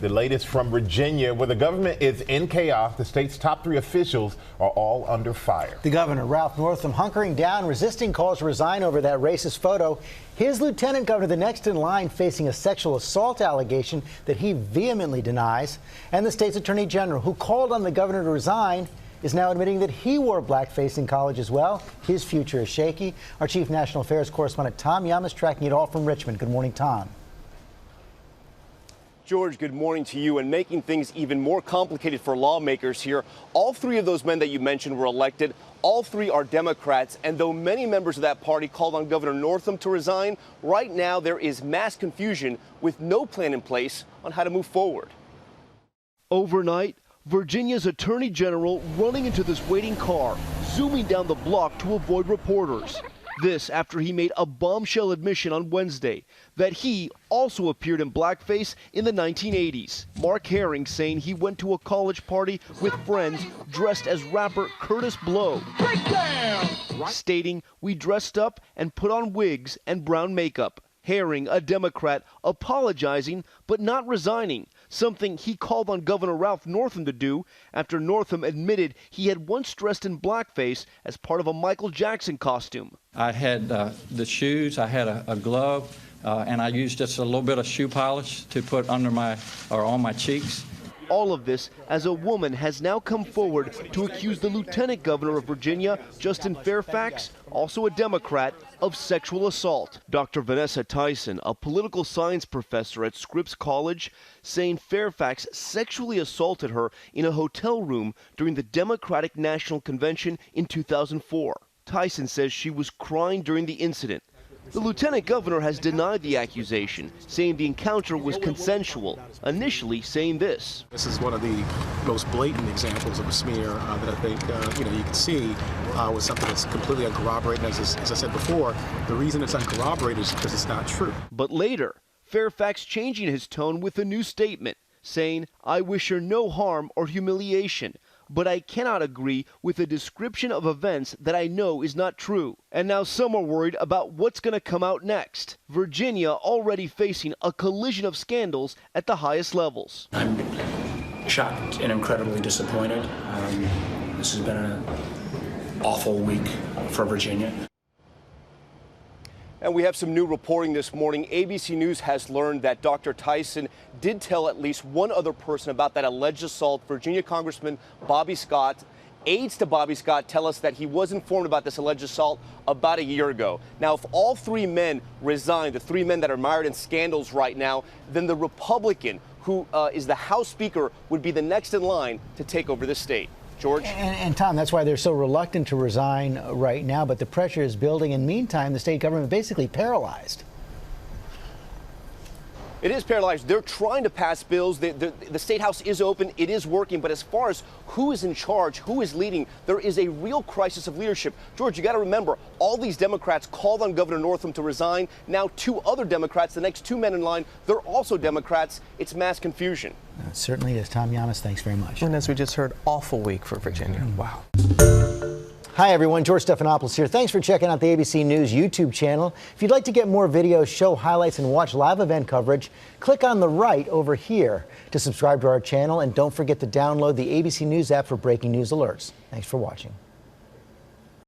The latest from Virginia, where the government is in chaos. The state's top 3 officials are all under fire. The governor, Ralph Northam, hunkering down, resisting calls to resign over that racist photo. His lieutenant governor, the next in line, facing a sexual assault allegation that he vehemently denies. And the state's attorney general, who called on the governor to resign, is now admitting that he wore blackface in college as well. His future is shaky. Our chief national affairs correspondent Tom Yam is tracking it all from Richmond. Good morning, Tom. George, good morning to you. And making things even more complicated for lawmakers here, all 3 of those men that you mentioned were elected. All 3 are Democrats. And though many members of that party called on Governor Northam to resign, right now there is mass confusion with no plan in place on how to move forward. Overnight, Virginia's Attorney General running into this waiting car, zooming down the block to avoid reporters. This after he made a bombshell admission on Wednesday that he also appeared in blackface in the 1980s. Mark Herring saying he went to a college party with friends dressed as rapper Curtis Blow, stating, "We dressed up and put on wigs and brown makeup." Herring, a Democrat, apologizing but not resigning, something he called on Governor Ralph Northam to do after Northam admitted he had once dressed in blackface as part of a Michael Jackson costume. I had the shoes, I had a glove, and I used just a little bit of shoe polish to put under on my cheeks. All of this as a woman has now come forward to accuse the Lieutenant Governor of Virginia, Justin Fairfax, also a Democrat, of sexual assault. Dr. Vanessa Tyson, a political science professor at Scripps College, saying Fairfax sexually assaulted her in a hotel room during the Democratic National Convention in 2004. Tyson says she was crying during the incident. The lieutenant governor has denied the accusation, saying the encounter was consensual, initially saying this. This is one of the most blatant examples of a smear that I think you can see with something that's completely uncorroborated. As I said before, the reason it's uncorroborated is because it's not true. But later, Fairfax changing his tone with a new statement, saying, "I wish her no harm or humiliation, but I cannot agree with a description of events that I know is not true." And now some are worried about what's going to come out next. Virginia already facing a collision of scandals at the highest levels. I'm shocked and incredibly disappointed. This has been an awful week for Virginia. And we have some new reporting this morning. ABC News has learned that Dr. Tyson did tell at least one other person about that alleged assault. Virginia Congressman Bobby Scott. Aides to Bobby Scott tell us that he was informed about this alleged assault about a year ago. Now, if all 3 men resign, the 3 men that are mired in scandals right now, then the Republican who is the House Speaker would be the next in line to take over this state. George? And Tom, that's why they're so reluctant to resign right now, but the pressure is building. In the meantime, the state government basically paralyzed. It is paralyzed. They're trying to pass bills. The State House is open. It is working. But as far as who is in charge, who is leading, there is a real crisis of leadership. George, you got to remember, all these Democrats called on Governor Northam to resign. Now 2 other Democrats, the next 2 men in line, they're also Democrats. It's mass confusion. It certainly is. Tom Yamas, thanks very much. And as we just heard, awful week for Virginia. Wow. Hi, everyone. George Stephanopoulos here. Thanks for checking out the ABC News YouTube channel. If you'd like to get more videos, show highlights, and watch live event coverage, click on the right over here to subscribe to our channel. And don't forget to download the ABC News app for breaking news alerts. Thanks for watching.